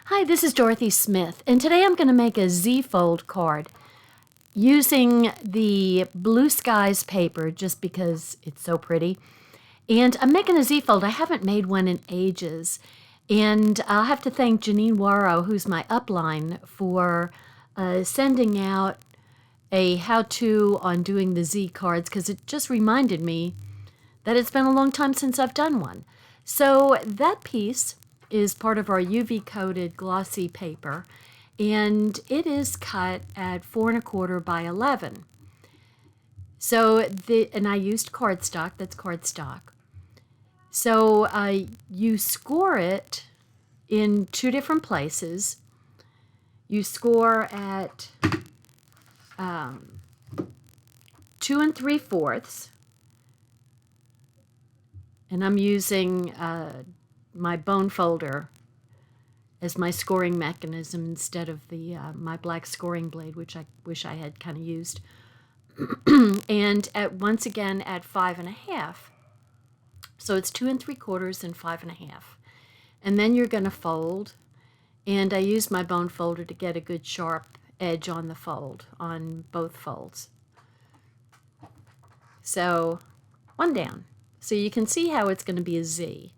Hi, this is Dorothy Smith, and today I'm going to make a Z-fold card using the Blue Skies paper just because it's so pretty. And I'm making a Z-fold. I haven't made one in ages, and I'll have to thank Janene Wawro, who's my upline, for sending out a how-to on doing the Z cards because it just reminded me that it's been a long time since I've done one. So that piece is part of our UV coated glossy paper, and it is cut at 4 1/4 by 11. So and I used cardstock. That's cardstock. So you score it in two different places. You score at 2 3/4, and I'm using my bone folder as my scoring mechanism instead of the my black scoring blade, which I wish I had kind of used. And once again at 5 1/2. So it's 2 3/4 and 5 1/2. And then you're going to fold, and I use my bone folder to get a good sharp edge on the fold, on both folds. So one down. So you can see how it's going to be a Z.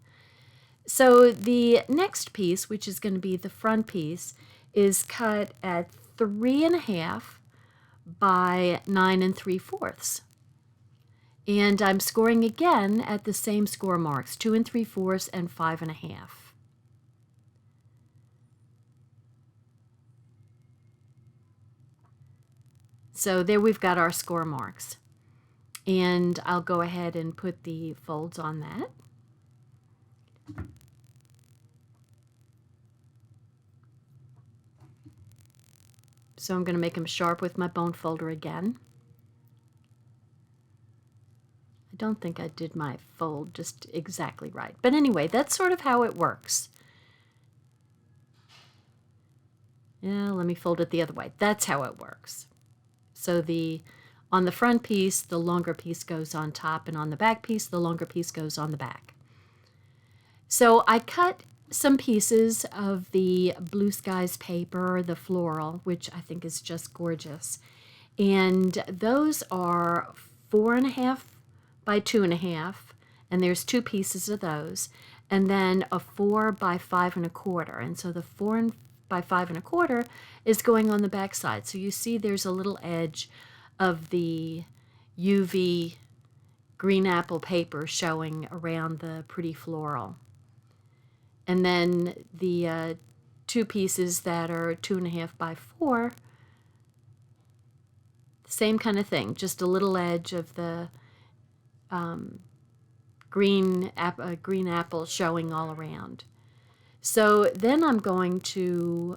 So the next piece, which is going to be the front piece, is cut at 3 1/2 by 9 3/4. And I'm scoring again at the same score marks, 2 3/4 and 5 1/2. So there we've got our score marks. And I'll go ahead and put the folds on that. So I'm going to make them sharp with my bone folder again. I don't think I did my fold just exactly right. But anyway, that's sort of how it works. Yeah, let me fold it the other way. That's how it works. So on the front piece, the longer piece goes on top, and on the back piece, the longer piece goes on the back. So I cut some pieces of the Blue Skies paper, the floral, which I think is just gorgeous. And those are 4 1/2 by 2 1/2, and there's two pieces of those, and then a 4 by 5 1/4. And so the 4 by 5 1/4 is going on the back side. So you see there's a little edge of the UV green apple paper showing around the pretty floral. And then the two pieces that are 2 1/2 by 4, same kind of thing, just a little edge of the green apple showing all around. So then I'm going to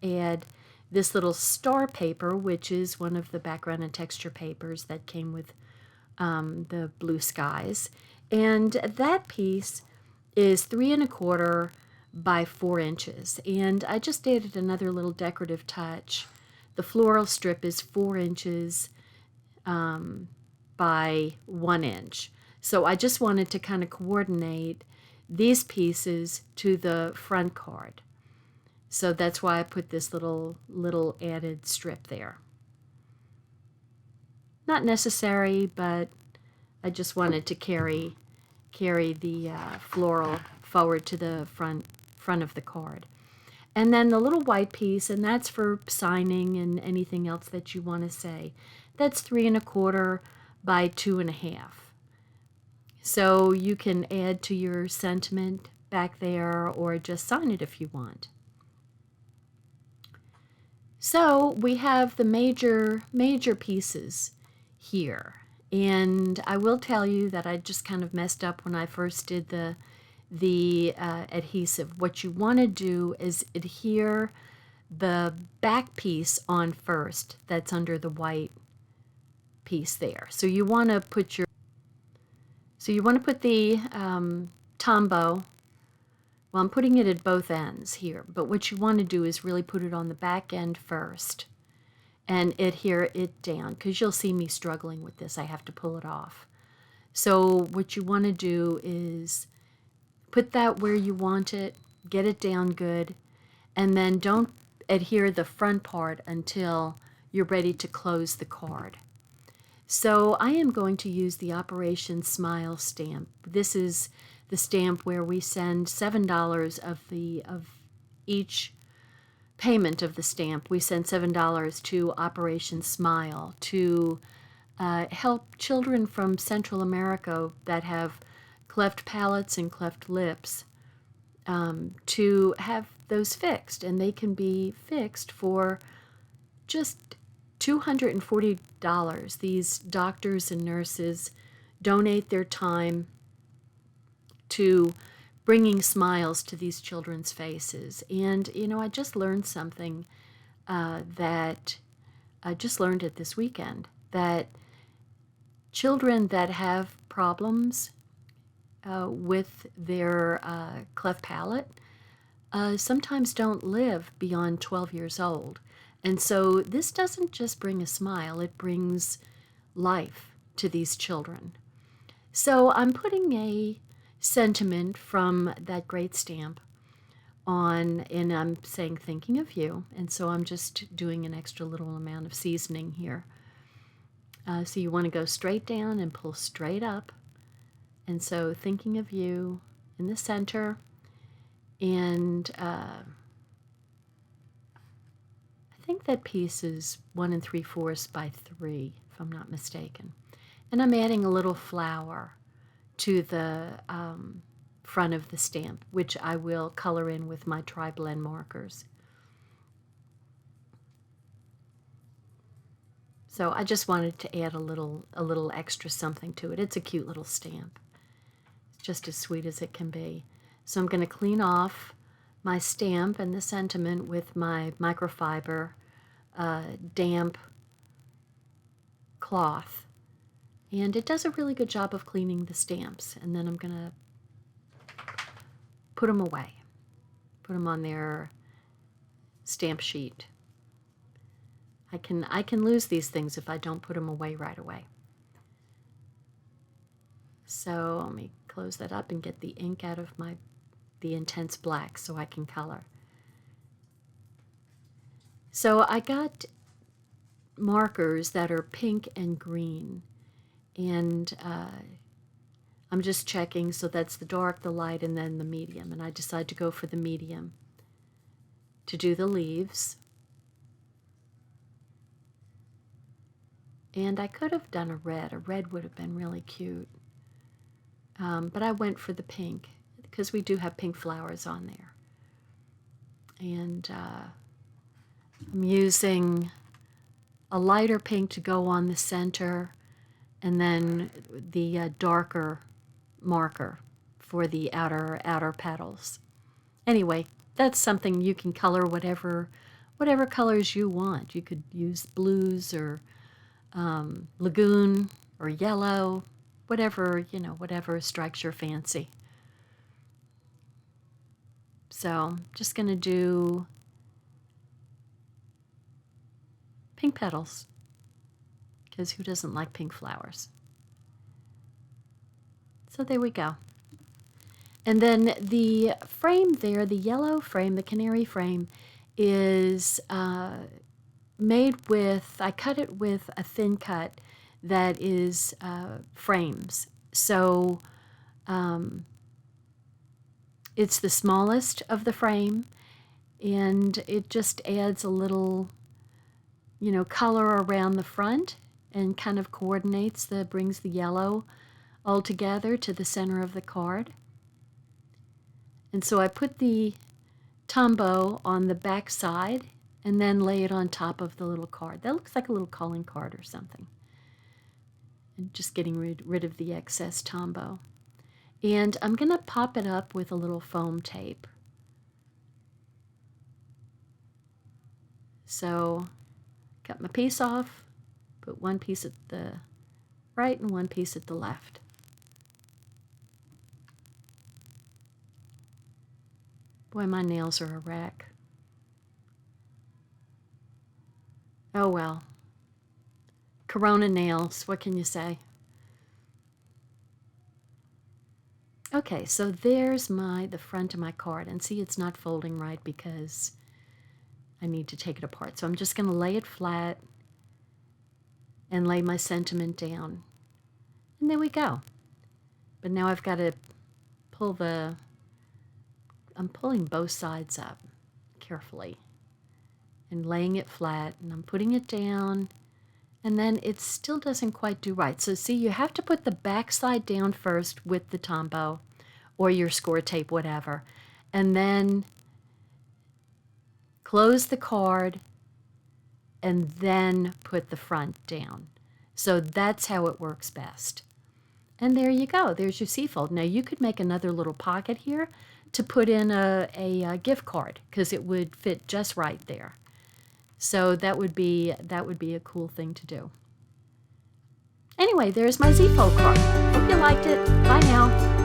add this little star paper, which is one of the background and texture papers that came with the Blue Skies. And that piece is 3 1/4 by 4 inches. And I just added another little decorative touch. The floral strip is 4 inches by 1 inch. So I just wanted to kind of coordinate these pieces to the front card. So that's why I put this little added strip there. Not necessary, but I just wanted to carry the floral forward to the front of the card. And then the little white piece, and that's for signing and anything else that you want to say. That's 3 1/4 by 2 1/2. So you can add to your sentiment back there or just sign it if you want. So we have the major pieces here. And I will tell you that I just kind of messed up when I first did the adhesive. What you want to do is adhere the back piece on first. That's under the white piece there. So you want to put the tombow. Well, I'm putting it at both ends here, but what you want to do is really put it on the back end first and adhere it down, because you'll see me struggling with this. I have to pull it off. So what you want to do is put that where you want it, get it down good, and then don't adhere the front part until you're ready to close the card. So I am going to use the Operation Smile stamp. This is the stamp where we send $7 of each payment of the stamp. We send $7 to Operation Smile to help children from Central America that have cleft palates and cleft lips to have those fixed. And they can be fixed for just $240. These doctors and nurses donate their time to bringing smiles to these children's faces. And, you know, I just learned something that I just learned it this weekend, that children that have problems with their cleft palate sometimes don't live beyond 12 years old. And so this doesn't just bring a smile, it brings life to these children. So I'm putting a sentiment from that great stamp on, and I'm saying thinking of you, and so I'm just doing an extra little amount of seasoning here. So you want to go straight down and pull straight up, and so thinking of you in the center, and I think that piece is 1 3/4 by 3, if I'm not mistaken. And I'm adding a little flower to the front of the stamp, which I will color in with my tri-blend markers. So I just wanted to add a little extra something to it. It's a cute little stamp. It's just as sweet as it can be. So I'm going to clean off my stamp and the sentiment with my microfiber damp cloth. And it does a really good job of cleaning the stamps. And then I'm going to put them away. Put them on their stamp sheet. I can lose these things if I don't put them away right away. So let me close that up and get the ink out of the intense black so I can color. So I got markers that are pink and green, and I'm just checking, so that's the dark, the light, and then the medium, and I decided to go for the medium to do the leaves. And I could have done a red. A red would have been really cute. But I went for the pink because we do have pink flowers on there. And I'm using a lighter pink to go on the center, and then the darker marker for the outer petals. Anyway, that's something you can color whatever colors you want. You could use blues or lagoon or yellow, whatever strikes your fancy. So I'm just going to do pink petals, because who doesn't like pink flowers? So there we go. And then the frame there, the yellow frame, the canary frame, is made with, I cut it with a thin cut that is frames. So it's the smallest of the frame, and it just adds a little, color around the front and kind of coordinates brings the yellow all together to the center of the card. And so I put the tombow on the back side and then lay it on top of the little card. That looks like a little calling card or something. And just getting rid of the excess tombow. And I'm going to pop it up with a little foam tape. So, cut my piece off, put one piece at the right and one piece at the left. Boy, my nails are a wreck. Oh well. Corona nails, what can you say? Okay, so there's the front of my card, and see, it's not folding right because I need to take it apart. So I'm just going to lay it flat and lay my sentiment down. And there we go. But now I've got to I'm pulling both sides up carefully and laying it flat, and I'm putting it down, and then it still doesn't quite do right. So see, you have to put the back side down first with the Tombow or your score tape, whatever, and then close the card and then put the front down. So that's how it works best. And there you go. There's your C-fold. Now you could make another little pocket here to put in a gift card, because it would fit just right there. So that would be a cool thing to do. Anyway, there's my Z-fold card. Hope you liked it. Bye now.